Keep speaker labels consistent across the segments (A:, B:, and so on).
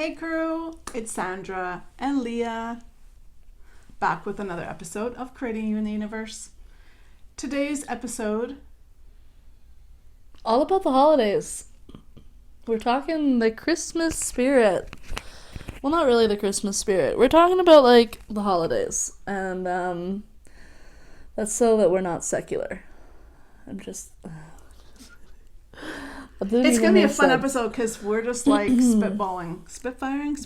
A: Hey crew, it's Sandra and Leah, back with another episode of Creating You in the Universe. Today's episode,
B: all about the holidays. We're talking the Christmas spirit. Well, not really the Christmas spirit. We're talking about, like, the holidays. And, that's so that we're not secular.
A: It's going to be a fun episode because we're just like spitballing. Spitfiring.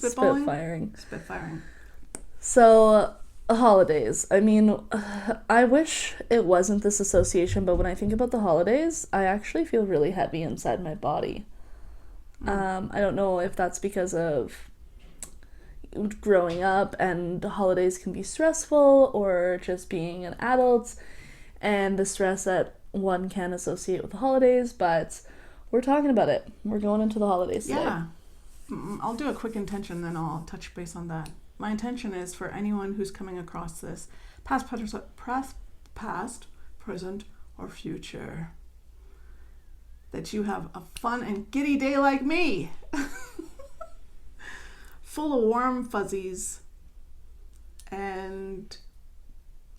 B: So, holidays. I mean, I wish it wasn't this association, but when I think about the holidays, I actually feel really heavy inside my body. I don't know if that's because of growing up and holidays can be stressful, or just being an adult and the stress that one can associate with the holidays, but we're talking about it. We're going into the holidays today.
A: Yeah. I'll do a quick intention, then I'll touch base on that. My intention is for anyone who's coming across this, past, present, or future, that you have a fun and giddy day like me. Full of warm fuzzies and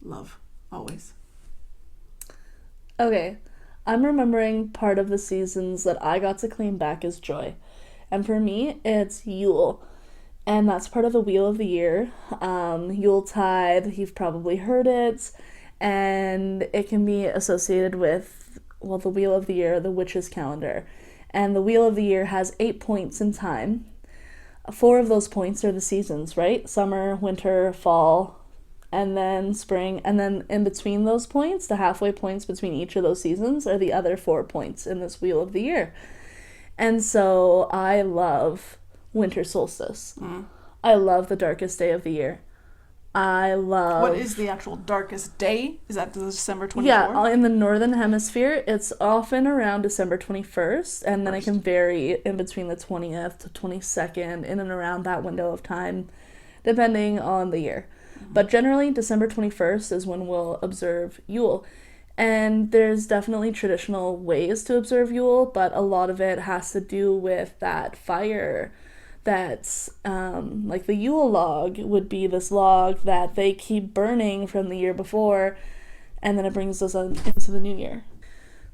A: love, always.
B: Okay, I'm remembering part of the seasons that I got to claim back as joy. And for me, it's Yule. And that's part of the Wheel of the Year. Yuletide, you've probably heard it. And it can be associated with, well, the Wheel of the Year, the witch's calendar. And the Wheel of the Year has 8 points in time. 4 of those points are the seasons, right? Summer, winter, fall, and then spring. And then in between those points, the halfway points between each of those seasons are the other 4 points in this Wheel of the Year. And so I love winter solstice. I love the darkest day of the year.
A: What is the actual darkest day? Is that December 24th?
B: Yeah, in the northern hemisphere, it's often around December 21st, and then it can vary in between the 20th to 22nd, in and around that window of time, depending on the year. But generally, December 21st is when we'll observe Yule. And there's definitely traditional ways to observe Yule, but a lot of it has to do with that fire. That's like the Yule log would be this log that they keep burning from the year before, and then it brings us into the new year.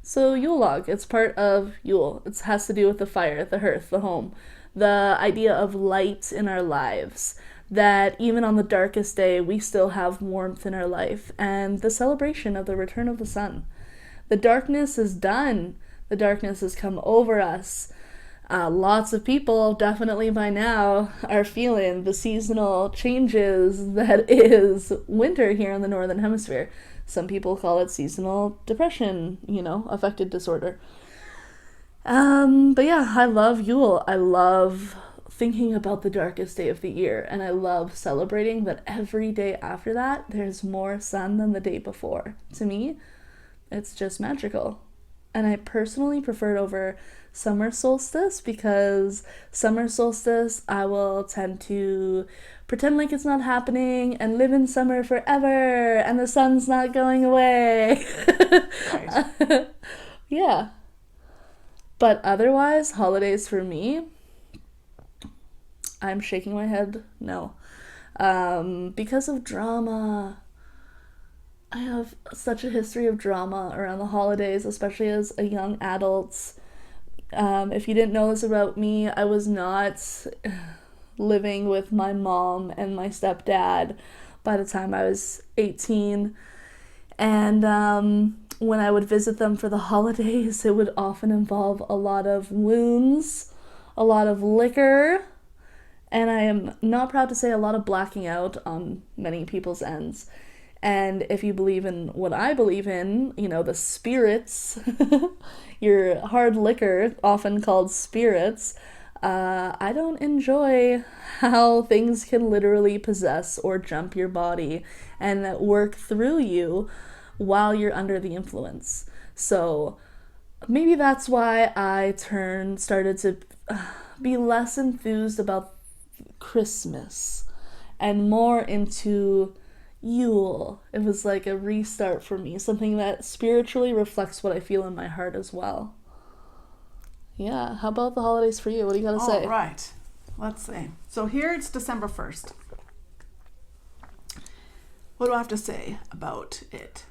B: So Yule log, it's part of Yule. It has to do with the fire, the hearth, the home, the idea of light in our lives, that even on the darkest day we still have warmth in our life, and the celebration of the return of the sun. The darkness is done. The darkness has come over us. Lots of people, definitely by now, are feeling the seasonal changes that is winter here in the Northern Hemisphere. Some people call it seasonal depression, affective disorder. But yeah, I love Yule. I love thinking about the darkest day of the year, and I love celebrating that every day after that, there's more sun than the day before. To me, it's just magical. And I personally prefer it over summer solstice, because summer solstice I will tend to pretend like it's not happening and live in summer forever and the sun's not going away.
A: Right.
B: Yeah. But otherwise, holidays for me, I'm shaking my head no. Because of drama. I have such a history of drama around the holidays, especially as a young adult. If you didn't know this about me, I was not living with my mom and my stepdad by the time I was 18. And when I would visit them for the holidays, it would often involve a lot of wounds, a lot of liquor, and I am not proud to say a lot of blacking out on many people's ends. And if you believe in what I believe in, the spirits, your hard liquor, often called spirits, I don't enjoy how things can literally possess or jump your body and work through you while you're under the influence. So maybe that's why I started to be less enthused about Christmas and more into Yule. It was like a restart for me, something that spiritually reflects what I feel in my heart as well. Yeah, how about the holidays for you? What do you gotta say?
A: All right. let's see. So here it's December 1st. What do I have to say about it?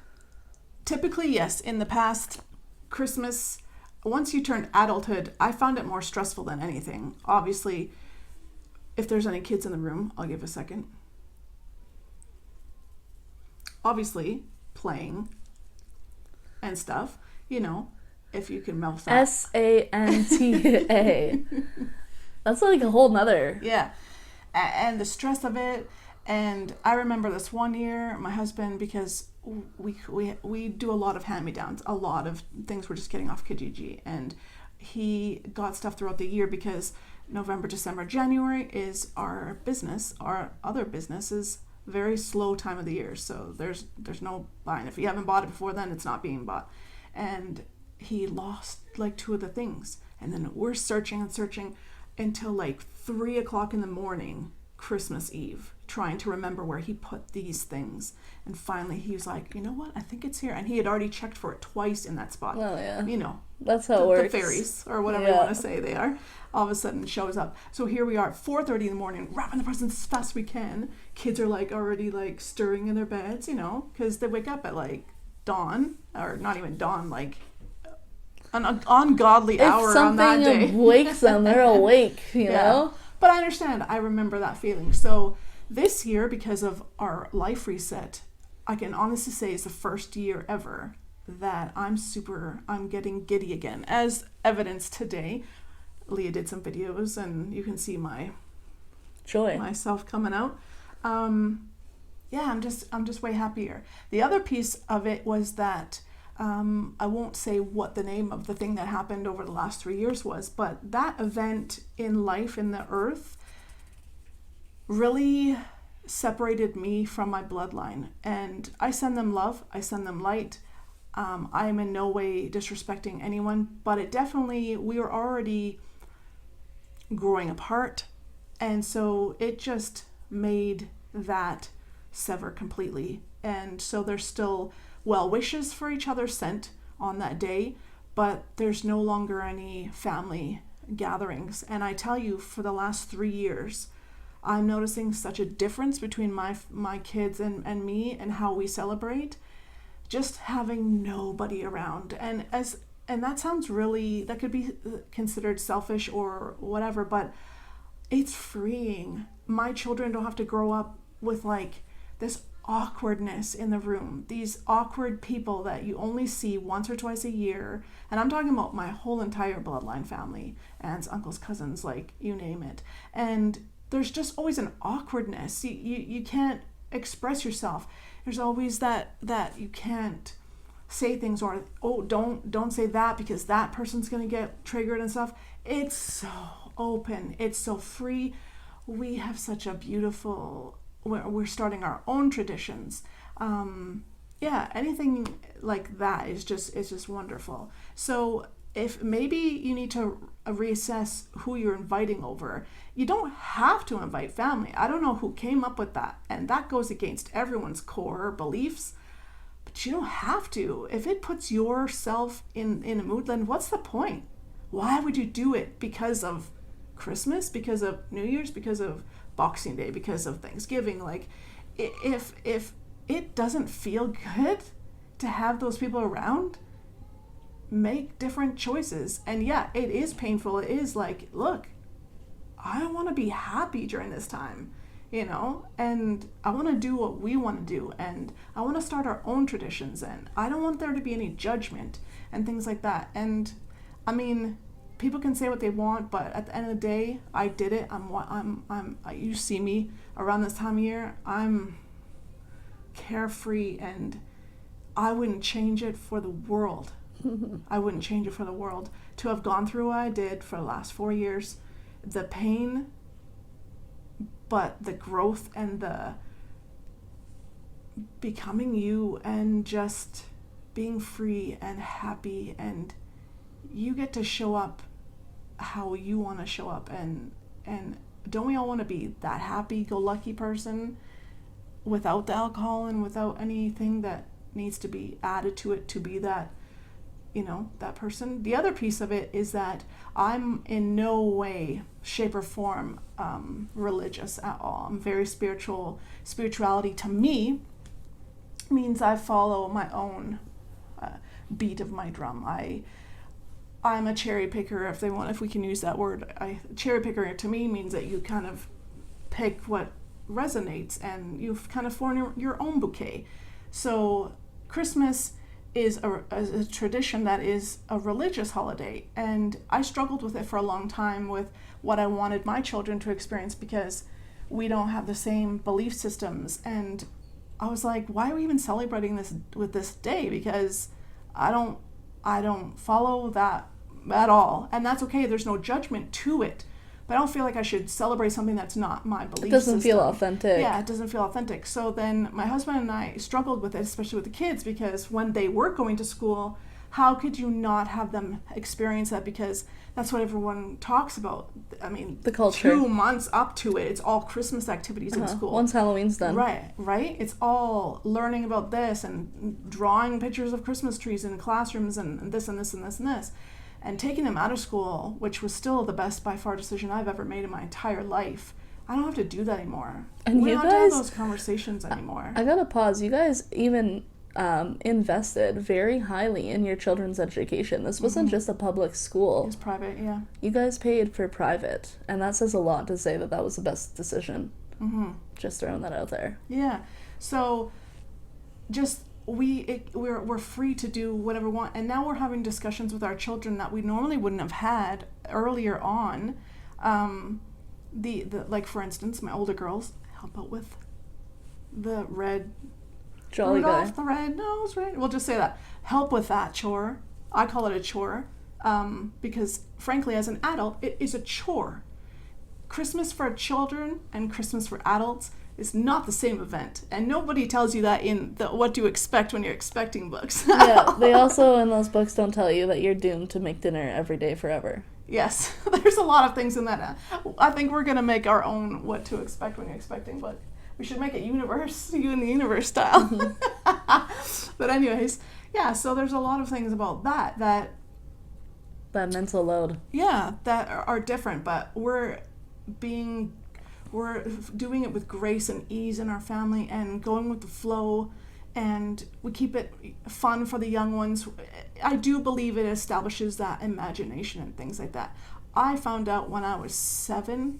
A: Typically, yes, in the past, Christmas, once you turned adulthood, I found it more stressful than anything. Obviously, if there's any kids in the room, I'll give a second. Obviously, playing and stuff, if you can mouth that.
B: Santa. That's like a whole nother.
A: Yeah. And the stress of it. And I remember this one year, my husband, because we do a lot of hand-me-downs, a lot of things we're just getting off Kijiji. And he got stuff throughout the year because November, December, January is our business. Our other business is very slow time of the year. So there's no buying. If you haven't bought it before then, it's not being bought. And he lost like 2 of the things. And then we're searching until like 3 o'clock in the morning, Christmas Eve, trying to remember where he put these things. And finally he was like, you know what, I think it's here. And he had already checked for it twice in that spot.
B: Oh yeah.
A: That's
B: how it works.
A: The fairies, or whatever you want to say they are, all of a sudden shows up. So here we are at 4:30 in the morning, wrapping the presents as fast as we can. Kids are like already like stirring in their beds, because they wake up at like dawn, or not even dawn, like an ungodly hour on that day.
B: If something wakes them, they're awake, you know?
A: But I understand. I remember that feeling. So this year, because of our life reset, I can honestly say it's the first year ever that I'm getting giddy again. As evidenced today, Leah did some videos and you can see my
B: joy,
A: myself coming out. I'm just way happier. The other piece of it was that I won't say what the name of the thing that happened over the last 3 years was, but that event in life, in the earth, really separated me from my bloodline. And I send them love, I send them light. I am in no way disrespecting anyone, but we were already growing apart. And so it just made that sever completely. And so there's still well wishes for each other sent on that day, but there's no longer any family gatherings. And I tell you, for the last 3 years, I'm noticing such a difference between my kids and me and how we celebrate. Just having nobody around. And that sounds really, that could be considered selfish or whatever, but it's freeing. My children don't have to grow up with like this awkwardness in the room, these awkward people that you only see once or twice a year. And I'm talking about my whole entire bloodline family, aunts, uncles, cousins, like you name it. And there's just always an awkwardness. You can't express yourself. There's always that you can't say things, or don't say that because that person's gonna get triggered and stuff. It's so open, it's so free. We have such a beautiful, we're starting our own traditions. Anything like that is just wonderful. So if maybe you need to reassess who you're inviting over. You don't have to invite family. I don't know who came up with that, and that goes against everyone's core beliefs, but you don't have to. If it puts yourself in a mood, then what's the point? Why would you do it? Because of Christmas, because of New Year's, because of Boxing Day, because of Thanksgiving? Like, if it doesn't feel good to have those people around, make different choices. And yeah, it is painful. It is like, look, I want to be happy during this time, and I want to do what we want to do, and I want to start our own traditions, and I don't want there to be any judgment and things like that. And I mean, people can say what they want, but at the end of the day, I did it. You see me around this time of year, I'm carefree, and I wouldn't change it for the world. I wouldn't change it for the world. To have gone through what I did for the last 4 years, the pain, but the growth and the becoming you and just being free and happy, and you get to show up how you want to show up. And don't we all want to be that happy-go-lucky person without the alcohol and without anything that needs to be added to it to be that that person. The other piece of it is that I'm in no way, shape, or form religious at all. I'm very spiritual. Spirituality to me means I follow my own beat of my drum. I'm a cherry picker, if we can use that word. Cherry picker to me means that you kind of pick what resonates and you kind of form your own bouquet. So Christmas is a tradition that is a religious holiday, and I struggled with it for a long time with what I wanted my children to experience because we don't have the same belief systems. And I was like, why are we even celebrating this with this day? Because I don't follow that at all, and that's okay. There's no judgment to it, but I don't feel like I should celebrate something that's not my belief system.
B: It doesn't feel authentic.
A: Yeah, it doesn't feel authentic. So then my husband and I struggled with it, especially with the kids, because when they were going to school, how could you not have them experience that? Because that's what everyone talks about. I mean,
B: the culture.
A: 2 months up to it, it's all Christmas activities in school.
B: Once Halloween's done.
A: Right. It's all learning about this and drawing pictures of Christmas trees in classrooms and this and this and this and this. And taking them out of school, which was still the best by far decision I've ever made in my entire life. I don't have to do that anymore.
B: And
A: we
B: you
A: don't
B: guys,
A: have those conversations anymore.
B: I gotta pause. You guys even invested very highly in your children's education. This wasn't just a public school.
A: It was private, yeah.
B: You guys paid for private, and that says a lot to say that was the best decision.
A: Mm-hmm.
B: Just throwing that out there.
A: Yeah. So, just we're free to do whatever we want, and now we're having discussions with our children that we normally wouldn't have had earlier on. The like, for instance, my older girls help out with the red.
B: Jolly
A: Rudolph
B: guy.
A: the red-nosed reindeer. We'll just say that. Help with that chore. I call it a chore because, frankly, as an adult, it is a chore. Christmas for children and Christmas for adults is not the same event, and nobody tells you that in the What Do You Expect When You're Expecting books.
B: Yeah, they also in those books don't tell you that you're doomed to make dinner every day forever.
A: Yes, there's a lot of things in that. I think we're going to make our own What to Expect When You're Expecting book. We should make it you in the universe style. Mm-hmm. But anyways, yeah, so there's a lot of things about that
B: mental load.
A: Yeah, that are different, but we're doing it with grace and ease in our family and going with the flow, and we keep it fun for the young ones. I do believe it establishes that imagination and things like that. I found out when I was 7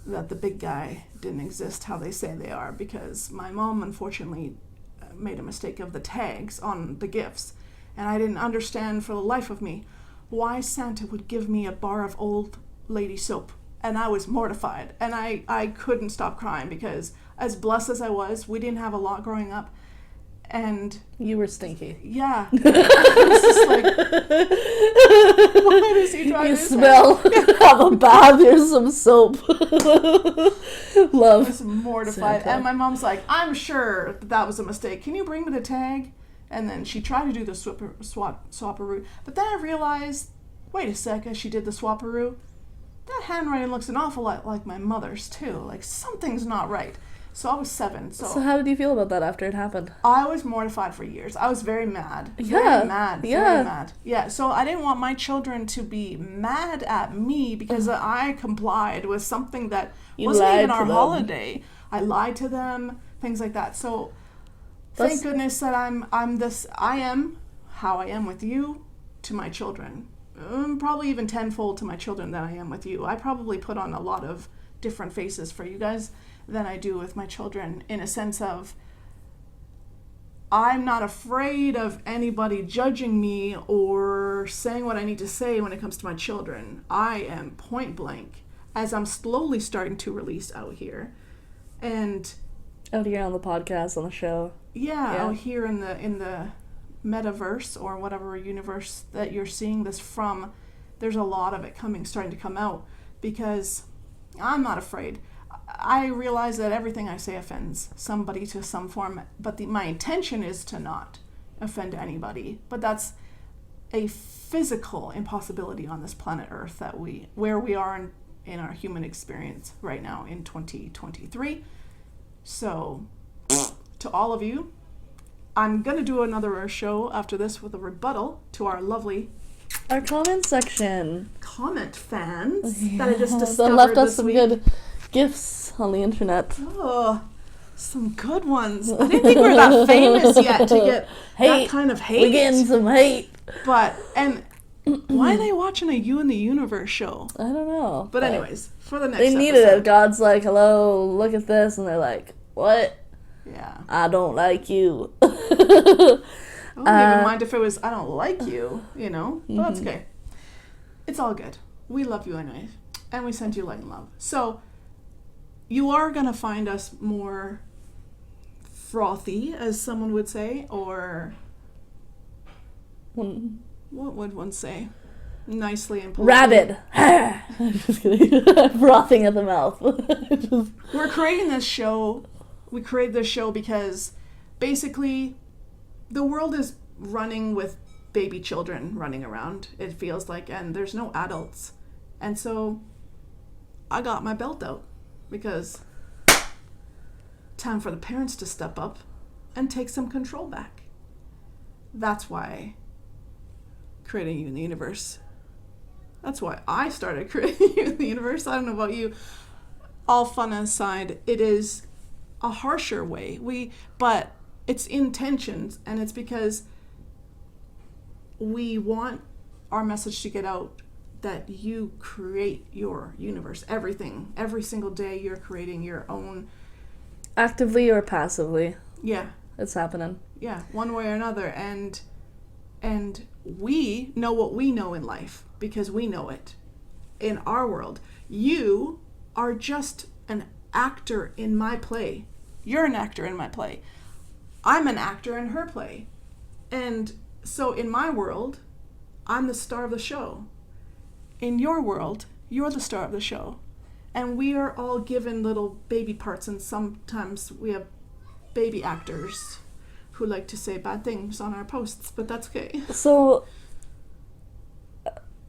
A: that the big guy didn't exist how they say they are, because my mom unfortunately made a mistake of the tags on the gifts, and I didn't understand for the life of me why Santa would give me a bar of old lady soap. And I was mortified, and I couldn't stop crying, because as blessed as I was, we didn't have a lot growing up, and
B: you were stinky.
A: Yeah. It's just like, what is he trying
B: you
A: to
B: smell have a bath, here's some soap. Love.
A: I was mortified.
B: Santa.
A: And my mom's like, I'm sure that was a mistake. Can you bring me the tag? And then she tried to do the swapperoo. But then I realized, wait a sec, as she did the swapperoo, that handwriting looks an awful lot like my mother's too. Like, something's not right. So I was 7. So
B: how did you feel about that after it happened?
A: I was mortified for years. I was very mad.
B: Yeah.
A: Very mad. Yeah, so I didn't want my children to be mad at me because I complied with something that wasn't even our holiday. I lied to them, things like that. So thank goodness that I am how I am with you to my children. Probably even tenfold to my children than I am with you. I probably put on a lot of different faces for you guys than I do with my children, in a sense of I'm not afraid of anybody judging me or saying what I need to say when it comes to my children. I am point blank, as I'm slowly starting to release out here. And
B: out here on the podcast, on the show.
A: Yeah, out here in the metaverse or whatever universe that you're seeing this from, there's a lot of it starting to come out, because I'm not afraid. I realize that everything I say offends somebody to some form, but my intention is to not offend anybody. But that's a physical impossibility on this planet Earth, where we are in our human experience right now in 2023. So, to all of you, I'm going to do another show after this with a rebuttal to our lovely
B: Our comment section.
A: comment fans that I just discovered
B: That left us
A: this
B: some
A: week.
B: good gifts on the internet.
A: Oh, some good ones. I didn't think we were that famous yet to get that kind of hate.
B: We're getting some hate.
A: But, and why are they watching a You in the Universe show?
B: I don't know.
A: But anyways, for the next
B: they needed
A: episode.
B: it. God's like, hello, look at this. And they're like, what?
A: Yeah.
B: I don't like you.
A: I wouldn't even mind if it was, I don't like you, you know? But that's okay. It's all good. We love you anyway. And we send you light and love. So, you are going to find us more frothy, as someone would say, or what would one say? Nicely and politely.
B: Rabid. I'm just kidding. I'm frothing at the mouth.
A: We're creating this show. We created this show because basically the world is running with baby children running around, it feels like, and there's no adults. And so I got my belt out because time for the parents to step up and take some control back. That's why creating You in the Universe. That's why I started creating You in the Universe. I don't know about you. All fun aside, it is a harsher way. But it's intentions, and it's because we want our message to get out that you create your universe. Everything. Every single day you're creating your own.
B: Actively or passively.
A: Yeah.
B: It's happening.
A: Yeah, one way or another. And we know what we know in life because we know it in our world. You are just an actor in my play. You're an actor in my play. I'm an actor in her play. And so in my world, I'm the star of the show. In your world, you're the star of the show. And we are all given little baby parts, and sometimes we have baby actors who like to say bad things on our posts, but that's okay.
B: So,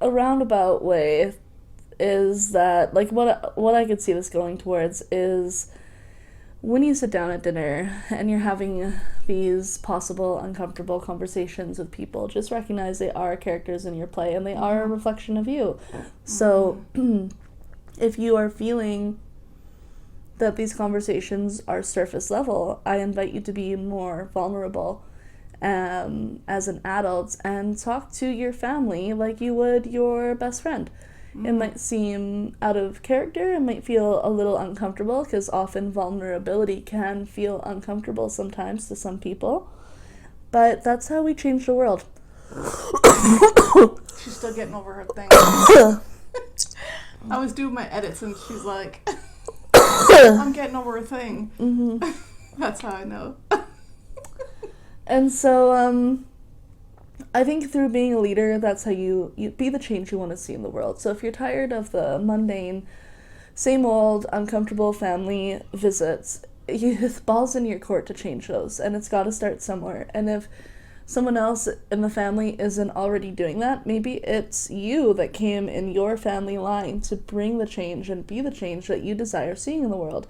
B: a roundabout way is that, like, what I could see this going towards is when you sit down at dinner and you're having these possible uncomfortable conversations with people, just recognize they are characters in your play and they are a reflection of you. So if you are feeling that these conversations are surface level, I invite you to be more vulnerable as an adult and talk to your family like you would your best friend. It might seem out of character, it might feel a little uncomfortable, because often vulnerability can feel uncomfortable sometimes to some people. But that's how we change the world.
A: She's still getting over her thing. I was doing my edits and she's like, I'm getting over a thing. That's how I know.
B: And so, I think through being a leader, that's how you be the change you want to see in the world. So if you're tired of the mundane, same old, uncomfortable family visits, ball's in your court to change those, and it's got to start somewhere. And if someone else in the family isn't already doing that, maybe it's you that came in your family line to bring the change and be the change that you desire seeing in the world.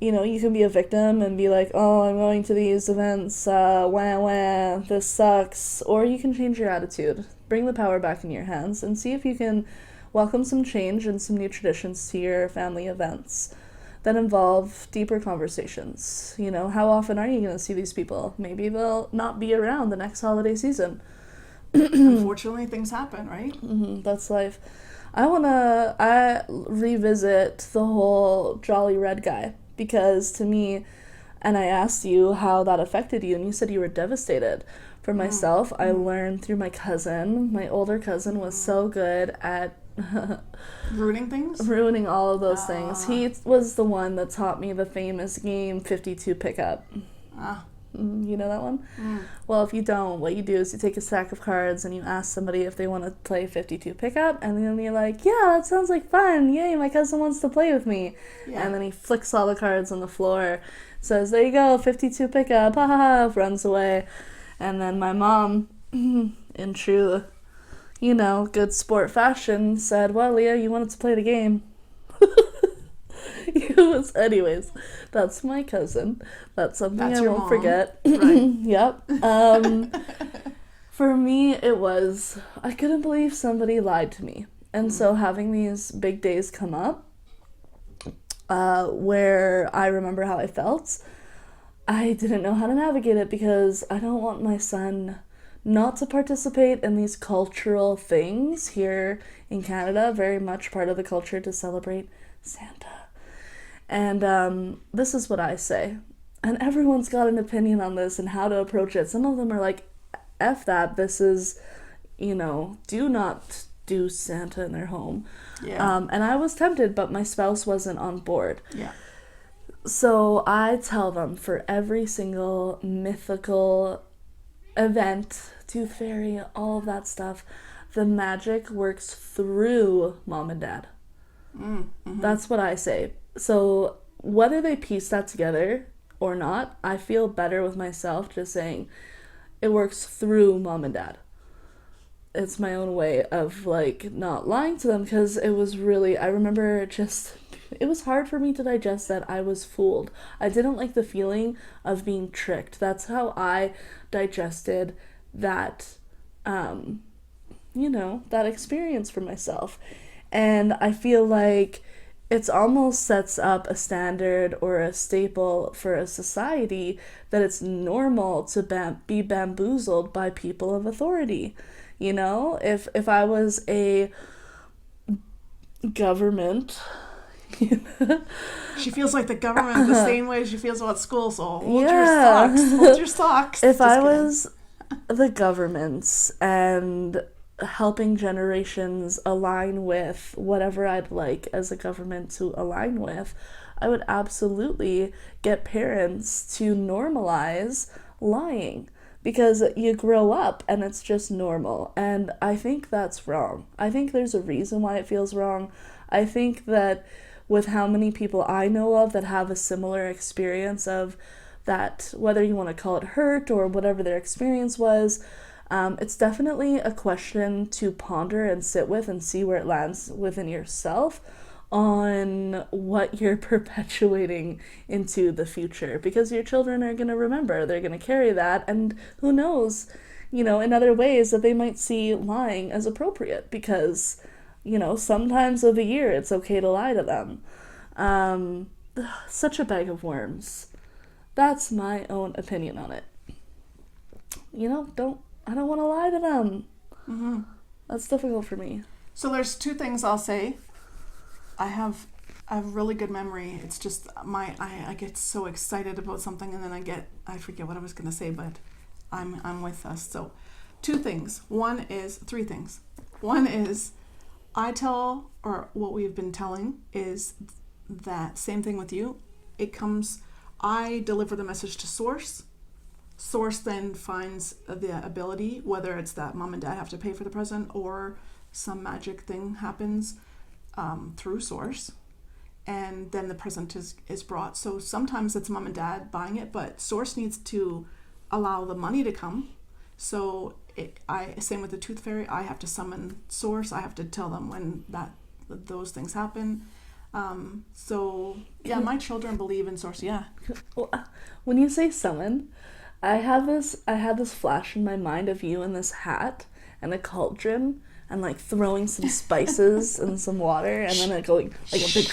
B: You know, you can be a victim and be like, oh, I'm going to these events, wah, this sucks. Or you can change your attitude, bring the power back in your hands, and see if you can welcome some change and some new traditions to your family events that involve deeper conversations. You know, how often are you going to see these people? Maybe they'll not be around the next holiday season.
A: Unfortunately, things happen, right?
B: That's life. I revisit the whole Jolly Red guy. Because to me, and I asked you how that affected you, and you said you were devastated. For myself, I learned through my cousin. My older cousin was so good at
A: ruining
B: all of those things. He was the one that taught me the famous game 52 Pickup. You know that one? Well, if you don't, what you do is you take a stack of cards and you ask somebody if they want to play 52 Pickup, and then you're like, yeah, that sounds like fun. Yay, my cousin wants to play with me. Yeah. And then he flicks all the cards on the floor, says, there you go, 52 Pickup, ha ha ha, runs away. And then my mom, in true, good sport fashion, said, well, Leah, you wanted to play the game. Anyways, that's my cousin. That's something
A: That's
B: I
A: your
B: won't
A: mom.
B: forget.
A: Right.
B: Yep. For me, it was, I couldn't believe somebody lied to me. And so having these big days come up, where I remember how I felt, I didn't know how to navigate it because I don't want my son not to participate in these cultural things here in Canada, very much part of the culture to celebrate Santa. And this is what I say. And everyone's got an opinion on this and how to approach it. Some of them are like, F that, this is, do not do Santa in their home.
A: Yeah.
B: And I was tempted, but my spouse wasn't on board.
A: Yeah.
B: So I tell them for every single mythical event, tooth fairy, all of that stuff, the magic works through mom and dad.
A: Mm-hmm.
B: That's what I say. So whether they piece that together or not, I feel better with myself just saying it works through mom and dad. It's my own way of not lying to them, because it was really, I remember it was hard for me to digest that I was fooled. I didn't like the feeling of being tricked. That's how I digested that, that experience for myself. And I feel like it's almost sets up a standard or a staple for a society that it's normal to be bamboozled by people of authority. If I was a government...
A: She feels like the government the same way she feels about school, so hold your socks.
B: If I was the government and helping generations align with whatever I'd like as a government to align with, I would absolutely get parents to normalize lying, because you grow up and it's just normal. And I think that's wrong. I think there's a reason why it feels wrong. I think that with how many people I know of that have a similar experience of that, whether you want to call it hurt or whatever their experience was, it's definitely a question to ponder and sit with and see where it lands within yourself on what you're perpetuating into the future, because your children are going to remember, they're going to carry that, and who knows, in other ways that they might see lying as appropriate, because sometimes of the year it's okay to lie to them. Such a bag of worms. That's my own opinion on it. I don't want to lie to them.
A: Mm-hmm.
B: That's difficult for me.
A: So there's two things I'll say. I have really good memory. It's just I get so excited about something, and then I forget what I was going to say, but I'm with us. So three things. One is I tell, or what we've been telling is that same thing with you. I deliver the message to Source. Source then finds the ability, whether it's that mom and dad have to pay for the present or some magic thing happens through Source, and then the present is brought. So sometimes it's mom and dad buying it, but Source needs to allow the money to come. So same with the tooth fairy, I have to summon Source. I have to tell them when those things happen. So yeah, my children believe in Source. Yeah.
B: When you say summon, I had this flash in my mind of you in this hat and a cauldron and throwing some spices and some water, and then it going like a big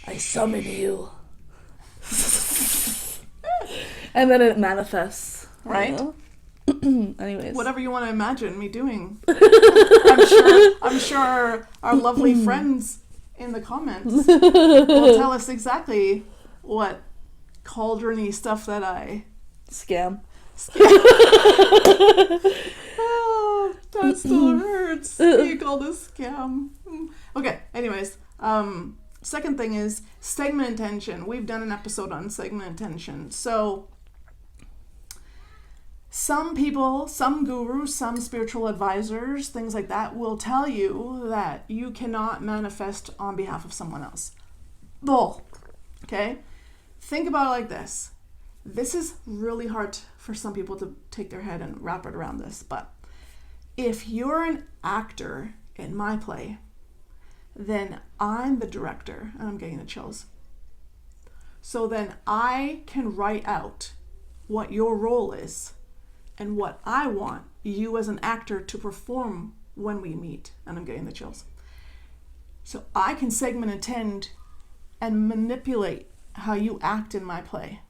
B: I summon you. And then it manifests.
A: Right?
B: Anyways.
A: Whatever you want to imagine me doing. I'm sure our lovely friends in the comments will tell us exactly what cauldron-y stuff that I...
B: Scam.
A: Oh, that still hurts. You called a scam. Okay, anyways. Second thing is segment intention. We've done an episode on segment intention. So some people, some gurus, some spiritual advisors, things like that, will tell you that you cannot manifest on behalf of someone else. Bull. Okay? Think about it like this. This is really hard for some people to take their head and wrap it around this, but if you're an actor in my play, then I'm the director, and I'm getting the chills. So then I can write out what your role is and what I want you as an actor to perform when we meet, and I'm getting the chills. So I can segment intend and manipulate how you act in my play.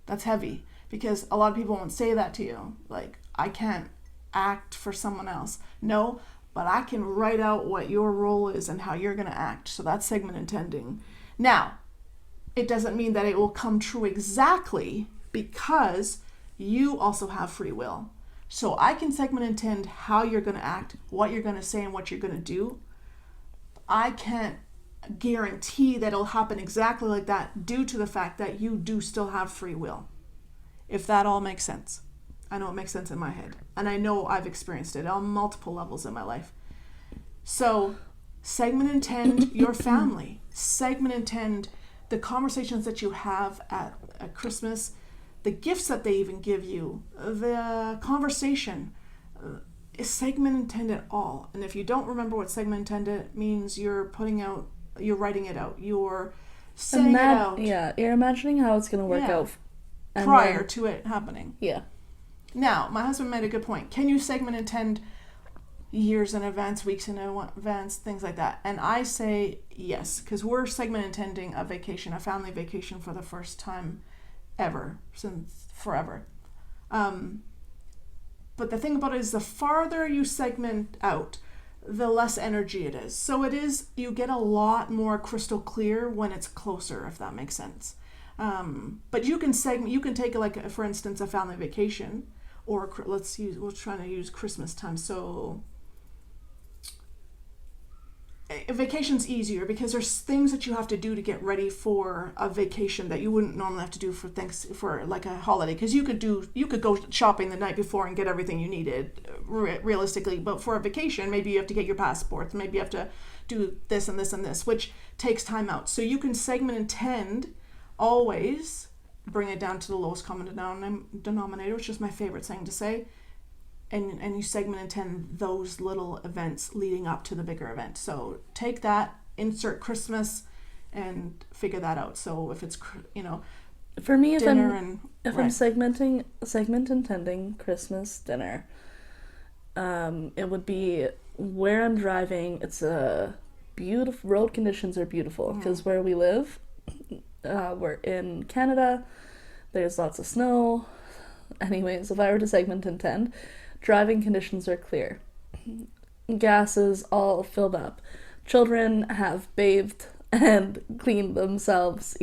A: That's heavy, because a lot of people won't say that to you. Like, I can't act for someone else. No, but I can write out what your role is and how you're going to act. So that's segment intending. Now, it doesn't mean that it will come true exactly, because you also have free will. So I can segment intend how you're going to act, what you're going to say, and what you're going to do. I can't guarantee that it'll happen exactly like that, due to the fact that you do still have free will. If that all makes sense. I know it makes sense in my head, and I know I've experienced it on multiple levels in my life. So segment intend your family. Segment intend the conversations that you have at Christmas, the gifts that they even give you, the conversation. Segment intend it all. And if you don't remember what segment intend means, you're writing it out. You're saying it out.
B: Yeah, you're imagining how it's going to work out.
A: Prior to it happening.
B: Yeah.
A: Now, my husband made a good point. Can you segment intend years in advance, weeks in advance, things like that? And I say yes, because we're segment intending a vacation, a family vacation, for the first time ever, since forever. But the thing about it is, the farther you segment out, the less energy it is. So you get a lot more crystal clear when it's closer, if that makes sense. But you can take, like, for instance, a family vacation, or we're trying to use Christmas time. So a vacation's easier, because there's things that you have to do to get ready for a vacation that you wouldn't normally have to do for like a holiday, because you could go shopping the night before and get everything you needed, realistically. But for a vacation, maybe you have to get your passports, maybe you have to do this and this and this, which takes time out. So you can segment intend, always bring it down to the lowest common denominator, which is my favorite thing to say, and you segment intend those little events leading up to the bigger event. So take that, insert Christmas, and figure that out. So if it's,
B: for me, if I'm segment intending Christmas dinner, it would be where I'm driving. It's a beautiful, road conditions are beautiful, because where we live, we're in Canada, there's lots of snow. Anyways, if I were to segment intend, driving conditions are clear, gas is all filled up, children have bathed and cleaned themselves,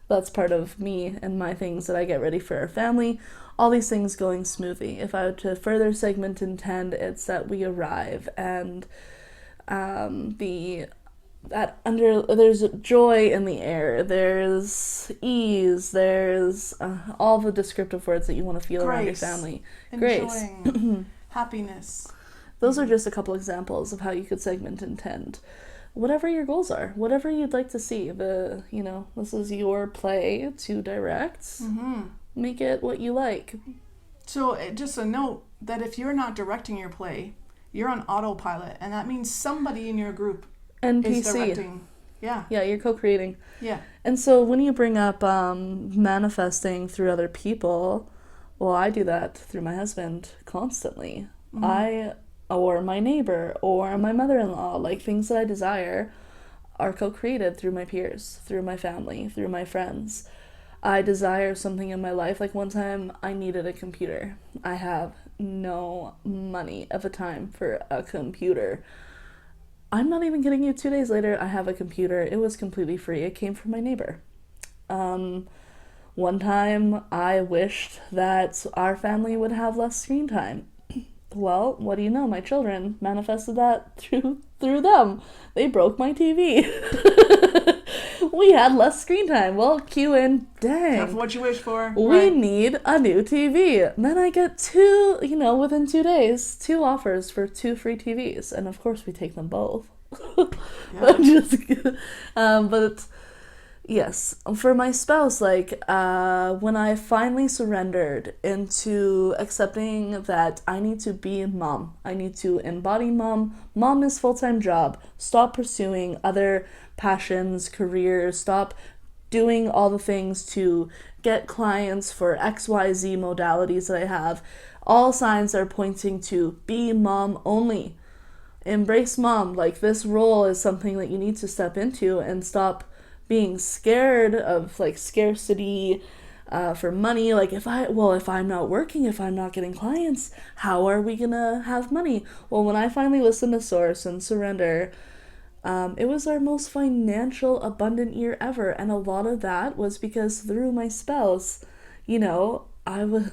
B: that's part of me and my things that I get ready for our family, all these things going smoothly. If I were to further segment intend, it's that we arrive, and there's joy in the air, there's ease, there's all the descriptive words that you want to feel around your family. Grace.
A: Happiness.
B: Those are just a couple examples of how you could segment intend. Whatever your goals are, whatever you'd like to see, this is your play to direct. Make it what you like. So
A: just a note that if you're not directing your play, you're on autopilot, and that means somebody in your group
B: NPC.
A: Yeah,
B: you're co-creating.
A: Yeah.
B: And so when you bring up manifesting through other people, well, I do that through my husband constantly. Or my neighbor, or my mother-in-law, like, things that I desire are co-created through my peers, through my family, through my friends. I desire something in my life. Like, one time I needed a computer. I have no money at the time for a computer. I'm not even kidding you. 2 days later, I have a computer. It was completely free. It came from my neighbor. One time, I wished that our family would have less screen time. Well, what do you know? My children manifested that through them. They broke my TV. We had less screen time. Well, cue in. Dang.
A: That's what you wish for.
B: We need a new TV. Then I get within 2 days, 2 offers for 2 free TVs. And of course we take them both.
A: Yeah.
B: But Yes, for my spouse, like, when I finally surrendered into accepting that I need to be mom, I need to embody mom. Mom is full-time job. Stop pursuing other passions, careers. Stop doing all the things to get clients for XYZ modalities that I have. All signs are pointing to be mom only. Embrace mom. Like, this role is something that you need to step into and stop being scared of, like, scarcity for money. Like, if I'm not working, if I'm not getting clients, how are we gonna have money? Well, when I finally listened to Source and surrender, it was our most financial abundant year ever, and a lot of that was because through my spouse, you know, I was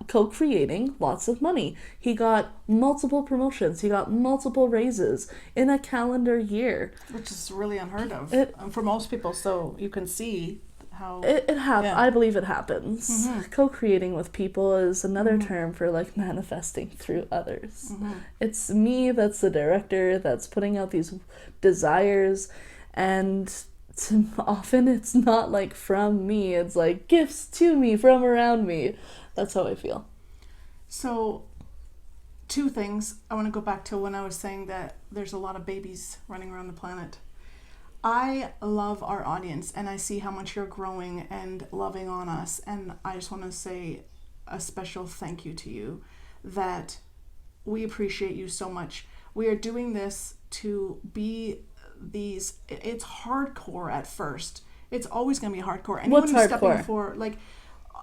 B: co-creating lots of money. He got multiple promotions. He got multiple raises in a calendar year.
A: Which is really unheard of for most people. So you can see how...
B: I believe it happens.
A: Mm-hmm.
B: Co-creating with people is another term for, like, manifesting through others.
A: Mm-hmm.
B: It's me that's the director that's putting out these desires, and often it's not, like, from me. It's like gifts to me from around me. That's how I feel.
A: So, two things. I want to go back to when I was saying that there's a lot of babies running around the planet. I love our audience, and I see how much you're growing and loving on us, and I just want to say a special thank you to you, that we appreciate you so much. We are doing this to be it's hardcore at first. It's always going to be hardcore. Anyone
B: What's
A: who's
B: hardcore?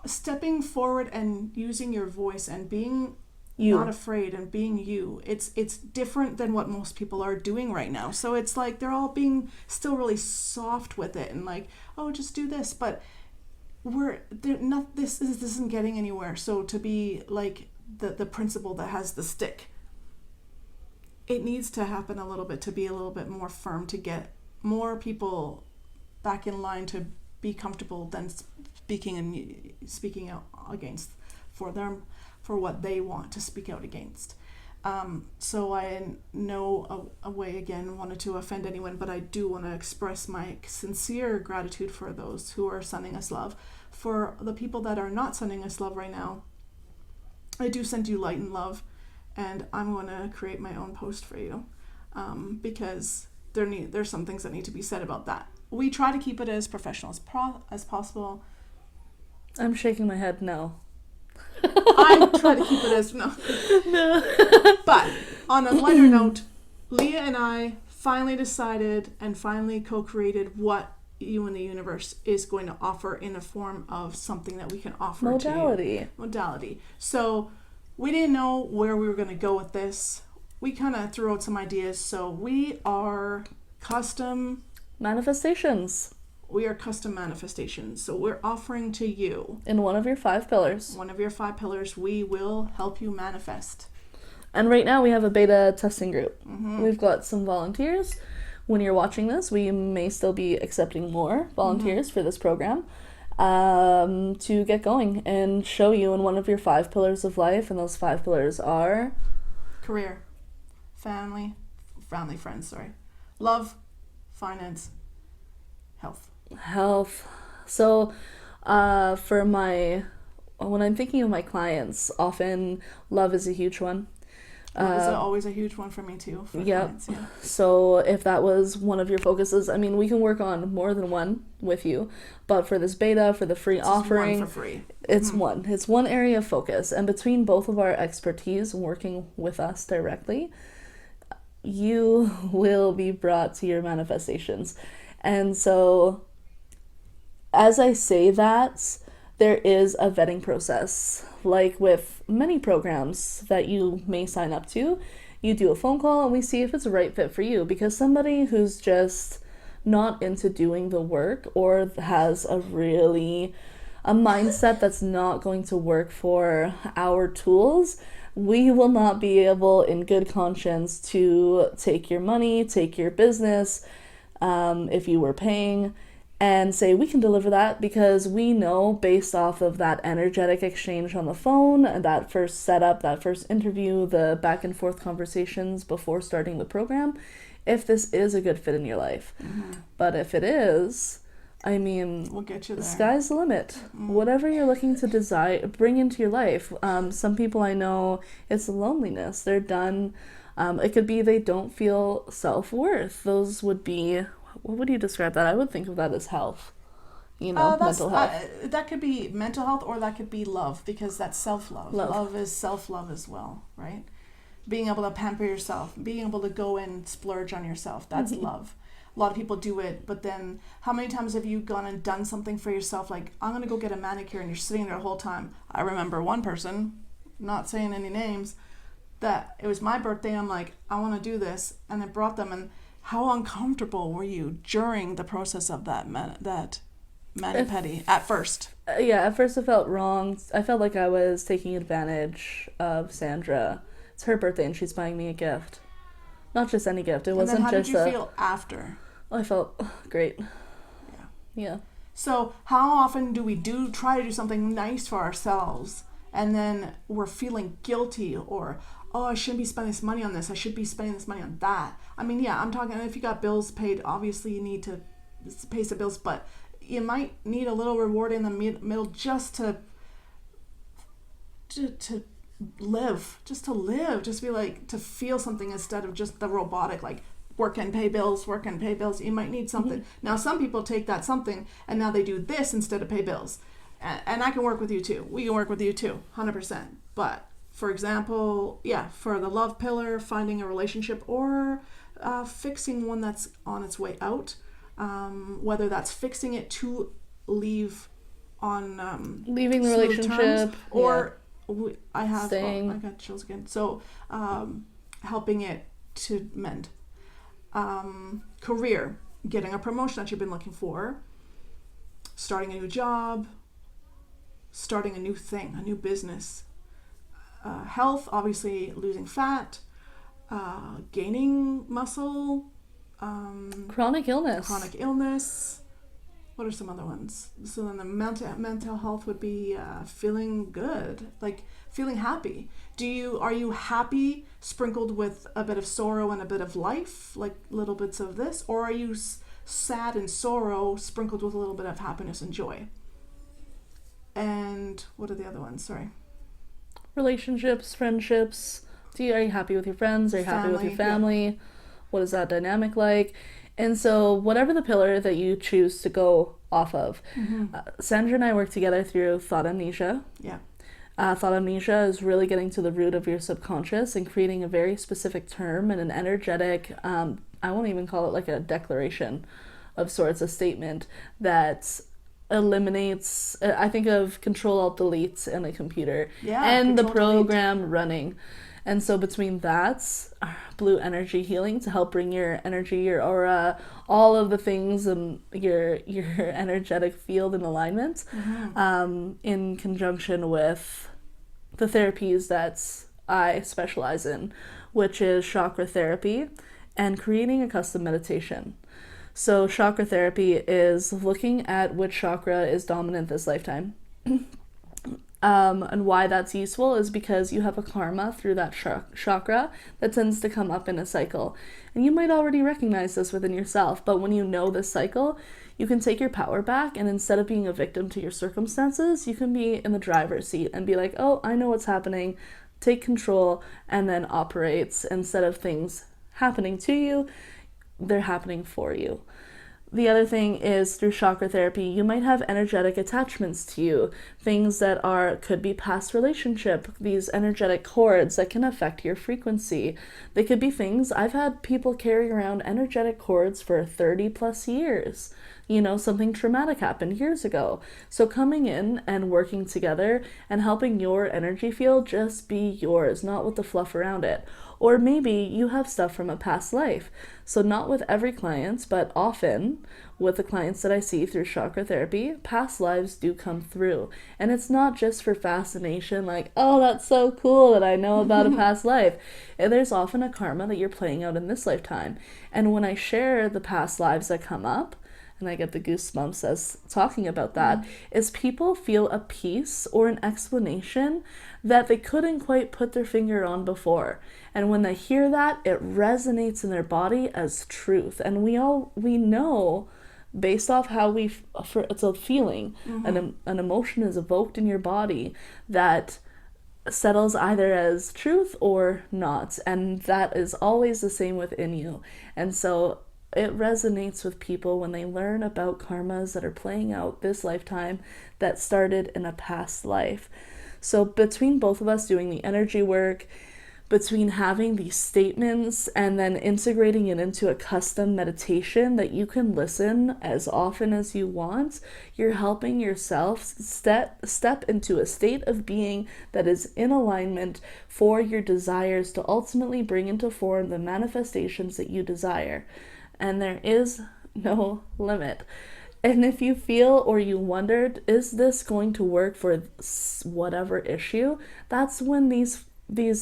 A: stepping forward and using your voice and being
B: You.
A: not afraid and being you. It's different than what most people are doing right now. So it's like they're all being still really soft with it and like, oh, just do this. But this isn't getting anywhere. So to be like the principal that has the stick, it needs to happen a little bit to be a little bit more firm, to get more people back in line to be comfortable than speaking out against for them, for what they want to speak out against. So I in no way, again, wanted to offend anyone, but I do want to express my sincere gratitude for those who are sending us love. For the people that are not sending us love right now, I do send you light and love, and I'm going to create my own post for you, because there's some things that need to be said about that. We try to keep it as professional as possible.
B: I'm shaking my head no.
A: I try to keep it as no. But on a lighter note, Leah and I finally decided and finally co-created what You and the Universe is going to offer in a form of something that we can offer
B: Modality.
A: to you. Modality. So we didn't know where we were going to go with this. We kind of threw out some ideas. So we are custom
B: Manifestations.
A: We are custom manifestations. So we're offering to you,
B: In one of your 5 pillars.
A: one of your 5 pillars, we will help you manifest.
B: And right now we have a beta testing group.
A: Mm-hmm.
B: We've got some volunteers. When you're watching this, we may still be accepting more volunteers for this program, to get going and show you in one of your 5 pillars of life. And those 5 pillars are
A: Career, family, friends, love, finance, health.
B: So when I'm thinking of my clients, often love is a huge one.
A: Love is always a huge one for me too. For clients, yeah.
B: So if that was one of your focuses, I mean, we can work on more than one with you, but for this beta, for the free offering,
A: one for free.
B: It's one area of focus. And between both of our expertise working with us directly, you will be brought to your manifestations. And so as I say that, there is a vetting process. Like with many programs that you may sign up to, you do a phone call and we see if it's a right fit for you. Because somebody who's just not into doing the work or has a mindset that's not going to work for our tools, we will not be able in good conscience to take your money, take your business, if you were paying, and say we can deliver that, because we know based off of that energetic exchange on the phone and that first setup, that first interview, the back and forth conversations before starting the program, if this is a good fit in your life. Mm-hmm. But if it is, I mean,
A: will get you
B: the
A: there.
B: sky's the limit. Whatever you're looking to bring into your life. Some people I know, it's loneliness. They're done. It could be they don't feel self-worth. Those would be, what would you describe that? I would think of that as health. Mental health.
A: That could be mental health, or that could be love, because that's self-love. Love is self-love as well, right? Being able to pamper yourself, being able to go and splurge on yourself, that's love. A lot of people do it, but then how many times have you gone and done something for yourself, like, I'm going to go get a manicure, and you're sitting there the whole time? I remember one person, not saying any names, that it was my birthday, I'm like, I want to do this, and I brought them, and how uncomfortable were you during the process of that mani-pedi at first?
B: At first it felt wrong. I felt like I was taking advantage of Sandra. It's her birthday and she's buying me a gift. Not just any gift. It wasn't just
A: how did you feel after?
B: I felt great. Yeah.
A: So how often do we try to do something nice for ourselves, and then we're feeling guilty, or, oh, I shouldn't be spending this money on this, I should be spending this money on that? I mean, I'm talking, if you got bills paid, obviously you need to pay some bills, but you might need a little reward in the middle just to live, just be like, to feel something instead of just the robotic, like, work and pay bills. You might need something. Now, some people take that something and now they do this instead of pay bills. And I can work with you too. We can work with you too, 100%. But, for example, for the love pillar, finding a relationship, or fixing one that's on its way out, whether that's fixing it to leave on
B: leaving the relationship,
A: terms, or I
B: staying.
A: got chills again. So helping it to mend. Career, getting a promotion that you've been looking for, starting a new job, starting a new thing, a new business. Health, obviously losing fat, gaining muscle,
B: chronic illness.
A: What are some other ones? So then the mental health would be feeling good, like feeling happy. Are you happy sprinkled with a bit of sorrow and a bit of life, like little bits of this? Or are you sad and sorrow sprinkled with a little bit of happiness and joy? And what are the other ones? Sorry.
B: Relationships, friendships. Are you happy with your friends? Are you happy with your family? Yeah. What is that dynamic like? And so whatever the pillar that you choose to go off of, Sandra and I work together through Thought Amnesia.
A: Yeah.
B: Thought Amnesia is really getting to the root of your subconscious and creating a very specific term and an energetic, I won't even call it like a declaration of sorts, a statement that eliminates, I think of Control-Alt-Delete in a computer and the program running. And so between that, Blu-e Energy Healing to help bring your energy, your aura, all of the things in your energetic field in alignment, in conjunction with the therapies that I specialize in, which is chakra therapy and creating a custom meditation. So chakra therapy is looking at which chakra is dominant this lifetime. And why that's useful is because you have a karma through that chakra that tends to come up in a cycle. And you might already recognize this within yourself, but when you know this cycle, you can take your power back, and instead of being a victim to your circumstances, you can be in the driver's seat and be like, oh, I know what's happening, take control, and then operate. Instead of things happening to you, they're happening for you. The other thing is through chakra therapy, you might have energetic attachments to you, things that could be past relationship, these energetic cords that can affect your frequency. They could be things, I've had people carry around energetic cords for 30 plus years. Something traumatic happened years ago. So coming in and working together and helping your energy field just be yours, not with the fluff around it. Or maybe you have stuff from a past life. So not with every client, but often with the clients that I see through chakra therapy, past lives do come through. And it's not just for fascination, like, oh, that's so cool that I know about a past life. And there's often a karma that you're playing out in this lifetime. And when I share the past lives that come up, and I get the goosebumps as talking about that, is people feel a peace or an explanation that they couldn't quite put their finger on before. And when they hear that, it resonates in their body as truth. And we know based off how it's a feeling. An emotion is evoked in your body that settles either as truth or not, and that is always the same within you. And so it resonates with people when they learn about karmas that are playing out this lifetime that started in a past life. So between both of us doing the energy work, between having these statements and then integrating it into a custom meditation that you can listen as often as you want, you're helping yourself step into a state of being that is in alignment for your desires to ultimately bring into form the manifestations that you desire. And there is no limit. And if you feel or you wondered, is this going to work for whatever issue? That's when these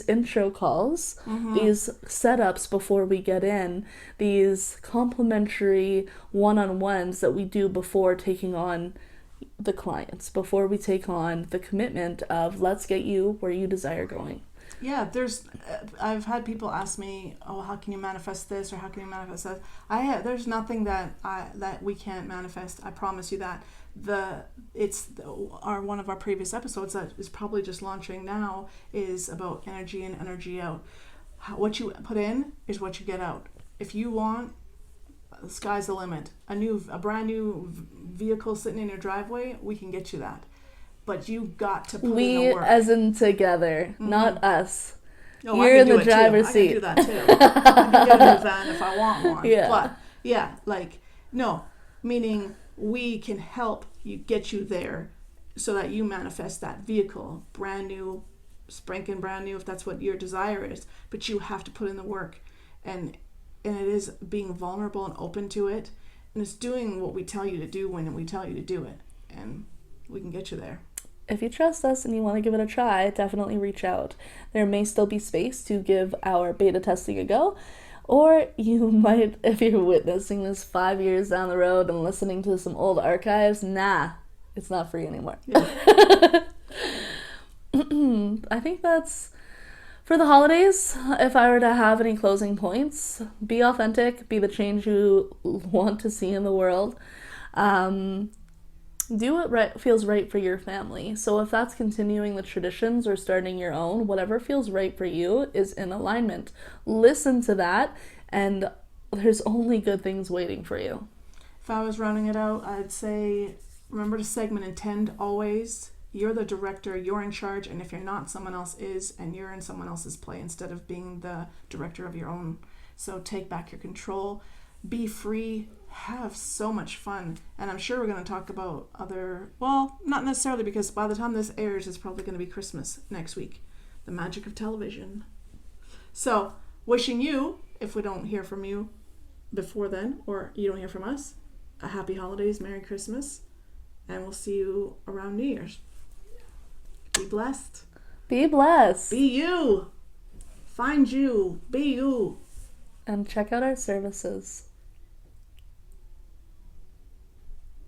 B: intro calls, these setups before we get in, these complimentary one-on-ones that we do before taking on the clients, before we take on the commitment of let's get you where you desire going.
A: Yeah, I've had people ask me, oh, how can you manifest this or how can you manifest that? There's nothing that we can't manifest. I promise you that. One of our previous episodes that is probably just launching now is about energy in, energy out. What you put in is what you get out. If you want, the sky's the limit. A brand new vehicle sitting in your driveway, we can get you that. But you got to put in the work.
B: We as in together, not us.
A: Oh,
B: you're in the driver's seat.
A: I can do that too. I can get a new van if I want one.
B: Yeah.
A: But yeah, meaning we can help you get you there so that you manifest that vehicle, brand new, spanking brand new, if that's what your desire is. But you have to put in the work, and it is being vulnerable and open to it, and it's doing what we tell you to do when we tell you to do it, and we can get you there.
B: If you trust us and you want to give it a try, definitely reach out. There may still be space to give our beta testing a go, or you might, if you're witnessing this 5 years down the road and listening to some old archives, it's not free anymore. Yeah. I think that's for the holidays. If I were to have any closing points, be authentic, be the change you want to see in the world. Do what feels right for your family. So if that's continuing the traditions or starting your own, whatever feels right for you is in alignment. Listen to that, and there's only good things waiting for you.
A: If I was rounding it out, I'd say remember to segment intend always. You're the director, you're in charge, and if you're not, someone else is, and you're in someone else's play instead of being the director of your own. So take back your control. Be free, have so much fun, and I'm sure we're going to talk about not necessarily, because by the time this airs, it's probably going to be Christmas next week. The magic of television. So, wishing you, if we don't hear from you before then, or you don't hear from us, a happy holidays, Merry Christmas, and we'll see you around New Year's. Be blessed.
B: Be blessed.
A: Be you. Find you. Be you.
B: And check out our services.